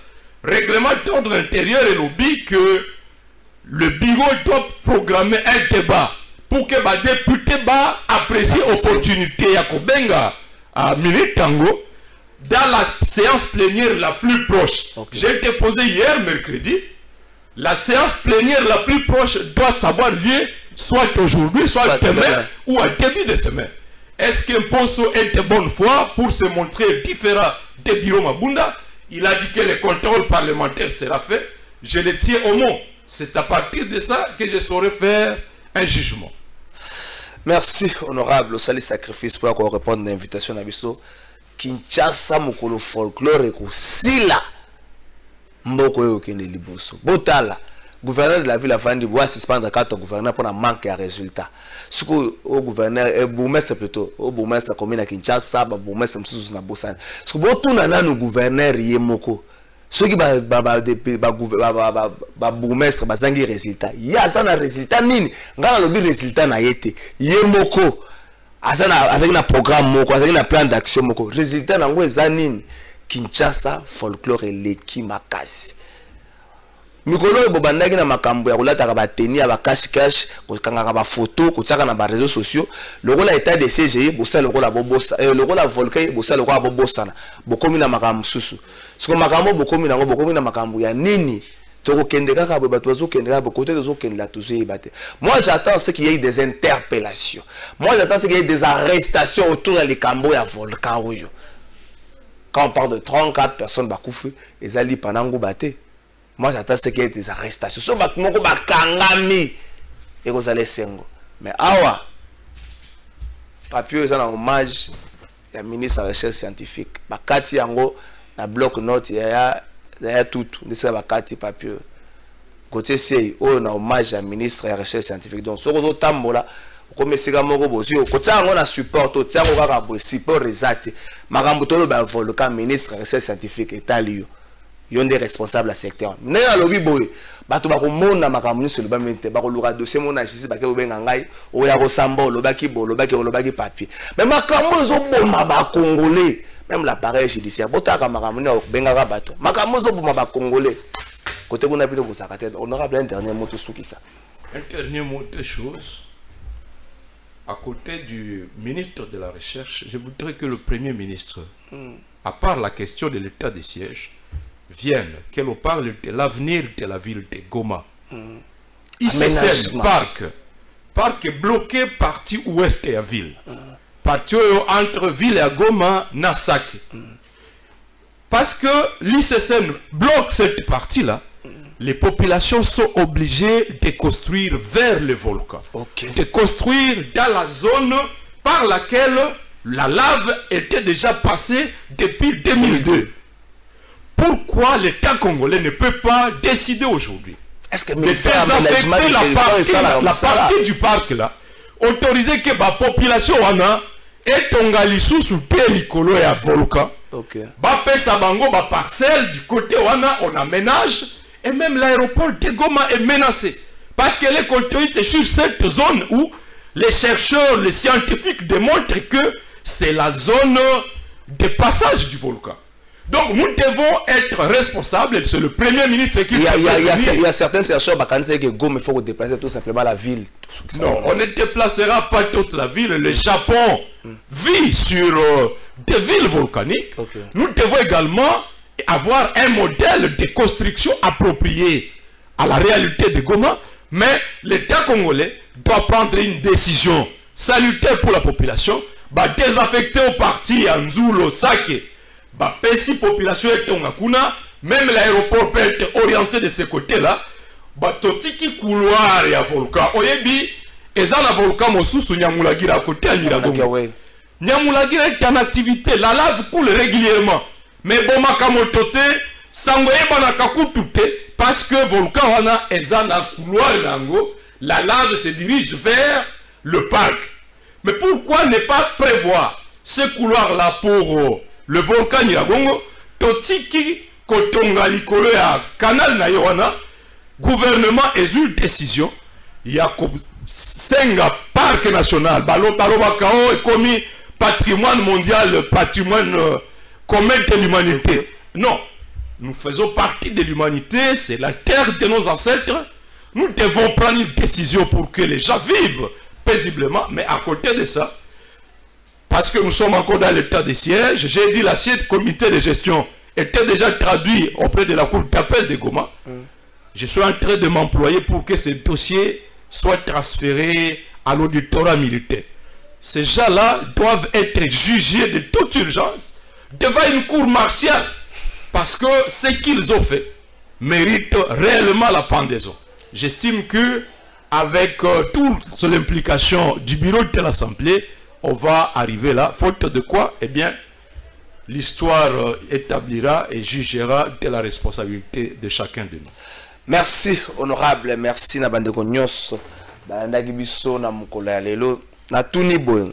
règlement d'ordre intérieur et lobby que le bureau doit programmer un débat pour que les députés apprécient l'opportunité à Kobenga à Minute Tango, dans la séance plénière la plus proche. J'ai déposé hier, mercredi. La séance plénière la plus proche doit avoir lieu soit aujourd'hui, soit demain, ou à début de semaine. Est-ce qu'un Mposo est de bonne foi pour se montrer différent de Biro Mabunda? Il a dit que le contrôle parlementaire sera fait. Je le tiens au mot. C'est à partir de ça que je saurai faire un jugement. Merci, honorable. Sali sacrifice pour qu'on réponde à l'invitation à Bisso. Kinshasa, Mokolo folklore, et Sila. Mboko yo kende liboso. Botala. Gouverneur de la ville a fait de suspendre 4 gouverneurs pour un manque de résultats. Ce que au gouverneur, bourgmestre plutôt, au bourgmestre commune à Kinshasa, bourgmestre Msusu na Bosana. Ce que bon na no gouverneur yemoko. Ce qui ba bourgmestre bazangi résultat. Ya ça na résultat nini? Ngana lobi résultat na yete. Yemoko. Azaki na programme moko, azaki na plan d'action moko. Résultat na ngo ezanini? Kinshasa folklore eleki makasi. Mikolo bobandaki na makambo ya kolata ba teni ya ba cash kokanga ba photo kotsaka na ba réseaux sociaux lokola état de CGI bosa lokola bobosa lokola volcan bosa lokola bobosana bokomi na makambo susu siko makambo bokomi na makambo ya nini toko kende kaka bato bazo kende ka côté de zo kende la touser bate. Moi j'attends ce qu'il y ait des interpellations, moi j'attends ce qu'il y ait des arrestations autour de l'écambo ya volcan oyo. Quand on parle de 34 personnes bakoufi ezali panango bate. Moi j'attends ce qu'il y ait des arrestations. So bakumoko bakangami et vous allez sengo. Mais awa papier est en hommage ya ministre de la recherche scientifique. Bakati yango na bloc note ya tout ne sait bakati papier. Côté c'est on a hommage à ministre de la recherche scientifique. Donc so ko tambola comme sika moko bosi côté yango na support to tiango kaka bo support resate. Makambo tolo ba volcan ministre de la recherche scientifique etalio. Yon des responsables à secteur. Né à lobby boy, bato ba ko mona makamuni sur le bamente, ba ko lura dossier mona ici ba ke obenga ngai, o ya ko samba lobaki papier. Mais makambo zo boma ba congolais, même l'appareil judiciaire, botaka makamuni o benga ka bato. Makambo zo boma ba congolais. Côté qu'on a vu de sakate, honorable un dernier mot sur qui ça. Un dernier mot de choses. À côté du ministre de la Recherche, je voudrais que le Premier ministre, à part la question de l'état des sièges, vienne, qu'elle parle de l'avenir de la ville de Goma. ICC, parc bloqué partie ouest de la ville. Partie entre ville et Goma, Nasak. Parce que l'ICC bloque cette partie-là, les populations sont obligées de construire vers le volcan. De construire dans la zone par laquelle la lave était déjà passée depuis 2002. Pourquoi l'État congolais ne peut pas décider aujourd'hui de désaffecter la partie du parc là, autoriser que la population est tongalisou sous le licolo et à volcan, pesa bango ba parcelle du côté on aménage et même l'aéroport de Goma est menacé parce qu'elle est construite sur cette zone où les chercheurs, les scientifiques démontrent que c'est la zone de passage du volcan. Donc nous devons être responsables, c'est le Premier ministre qui... Il y a certains chercheurs qui disent que Goma, il faut déplacer tout simplement la ville. Non, on ne déplacera pas toute la ville. Le Japon vit sur des villes volcaniques. Nous devons également avoir un modèle de construction approprié à la réalité de Goma, mais l'État congolais doit prendre une décision salutaire pour la population, désaffecter au parti Anzulo, Sake, si la population est tongakuna, même l'aéroport peut être orienté de ce côté-là, totiki couloir et à volcan. Oyebi, eza la volcan mosusu Nyamulagira à côté à Nyiragongo. Nyamulagira est en activité, la lave coule régulièrement. Mais bon makamotote, sangoye banakakutute, parce que volcan wana eza na couloir nango, la lave se dirige vers le parc. Mais pourquoi ne pas prévoir ce couloir-là pour le volcan Nyiragongo, totiki kotonga likolo ya canal na yowana, gouvernement est une décision, il y a 5 parcs national, Balobakao est commis patrimoine mondial, patrimoine commun de l'humanité. Non, nous faisons partie de l'humanité, c'est la terre de nos ancêtres. Nous devons prendre une décision pour que les gens vivent paisiblement, mais à côté de ça, parce que nous sommes encore dans l'état de siège, j'ai dit l'ancien comité de gestion était déjà traduit auprès de la cour d'appel de Goma. Je suis en train de m'employer pour que ce dossier soit transféré à l'auditorat militaire. Ces gens-là doivent être jugés de toute urgence devant une cour martiale parce que ce qu'ils ont fait mérite réellement la pendaison. J'estime que avec toute l'implication du bureau de l'Assemblée, on va arriver là, faute de quoi, eh bien, l'histoire établira et jugera de la responsabilité de chacun de nous. Merci, honorable, merci na bandeko nyonso. Bandaki biso na mukolo ya lelo na tuni boyo.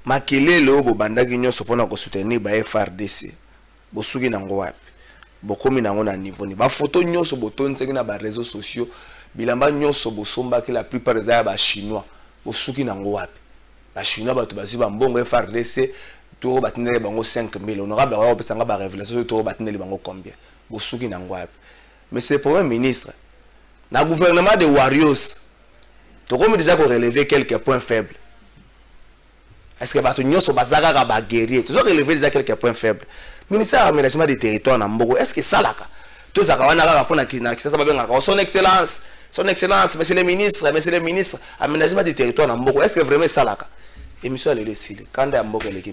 Makelele obo bandaki nyonso pona ko soutenir ba FRDC. Bosuki nango wapi? Bokomi nango na niveau ni. Ba photo nyonso botontseki na ba réseaux sociaux. Bilamba nyonso bosomba ki la plupart za ba chinois. Bosuki nango wapi? Ba chinois bato bazi ba mbongo FRDC to batindele bango 5000. Honorable wa opesanga ba révélation to batindele bango combien? Bosuki nango wapi? Mais c'est le premier ministre. Dans le gouvernement de Warriors, tu as déjà relevé quelques points faibles. Est-ce que tu as guerrier? Tu as relevé déjà quelques points faibles. Le ministère de l'aménagement des territoires, est-ce que ça là? Son Excellence, monsieur le ministre, aménagement des territoires, est-ce que vraiment ça là? Et monsieur le quand est-ce que